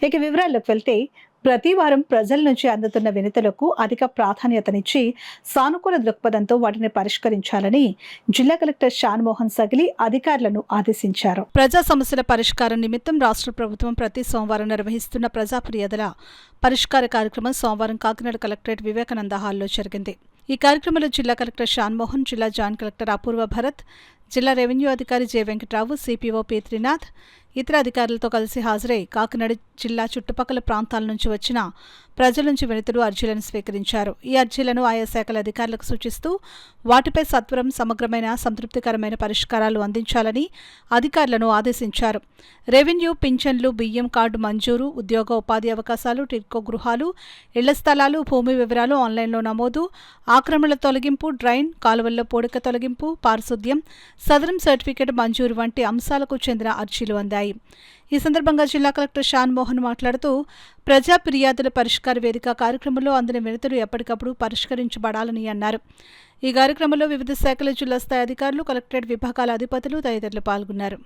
ఇక వివరాల్లోకి వెళ్తే ప్రతి వారం ప్రజల నుంచి అందుతున్న వినతులకు అధిక ప్రాధాన్యతనిచ్చి సానుకూల దృక్పథంతో వాటిని పరిష్కరించాలని జిల్లా కలెక్టర్ షాన్మోహన్ సగిలి అధికారులను ఆదేశించారు. ప్రజా సమస్యల పరిష్కారం నిమిత్తం రాష్ట్ర ప్రభుత్వం ప్రతి సోమవారం నిర్వహిస్తున్న ప్రజా ఫిర్యాదుల పరిష్కార కార్యక్రమం సోమవారం కాకినాడ కలెక్టరేట్ వివేకానంద హాల్లో జరిగింది. ఈ కార్యక్రమంలో జిల్లా కలెక్టర్ షాన్మోహన్, జిల్లా జాయింట్ కలెక్టర్ అపూర్వ భరత్, జిల్లా రెవెన్యూ అధికారి J Venkatrao, CPO P Trinath ఇతర అధికారులతో కలిసి హాజరై కాకినాడ జిల్లా చుట్టుపక్కల ప్రాంతాల నుంచి వచ్చిన ప్రజల నుంచి వినతులు, అర్జీలను స్వీకరించారు. ఈ అర్జీలను ఆయా శాఖల అధికారులకు సూచిస్తూ వాటిపై సత్వరం, సమగ్రమైన, సంతృప్తికరమైన పరిష్కారాలు అందించాలని అధికారులను ఆదేశించారు. రెవెన్యూ, పింఛన్లు, బియ్యం కార్డు మంజూరు, ఉద్యోగ ఉపాధి అవకాశాలు, టిడ్కో గృహాలు, ఇళ్ల స్థలాలు, భూమి వివరాలు ఆన్లైన్లో నమోదు, ఆక్రమణల తొలగింపు, డ్రైన్, కాలువల్లో పూడిక తొలగింపు, పారిశుద్ధ్యం, సదరం సర్టిఫికేట్ మంజూరు వంటి అంశాలకు చెందిన అర్జీలు అందాయి. ఈ సందర్భంగా జిల్లా కలెక్టర్ షాన్మోహన్ మాట్లాడుతూ ప్రజా ఫిర్యాదుల పరిష్కార వేదిక కార్యక్రమంలో అందిన వినతులు ఎప్పటికప్పుడు పరిష్కరించబడాలని అన్నారు. ఈ కార్యక్రమంలో వివిధ శాఖల జిల్లా స్థాయి అధికారులు, కలెక్టరేట్ విభాగాల అధిపతులు తదితరులు పాల్గొన్నారు.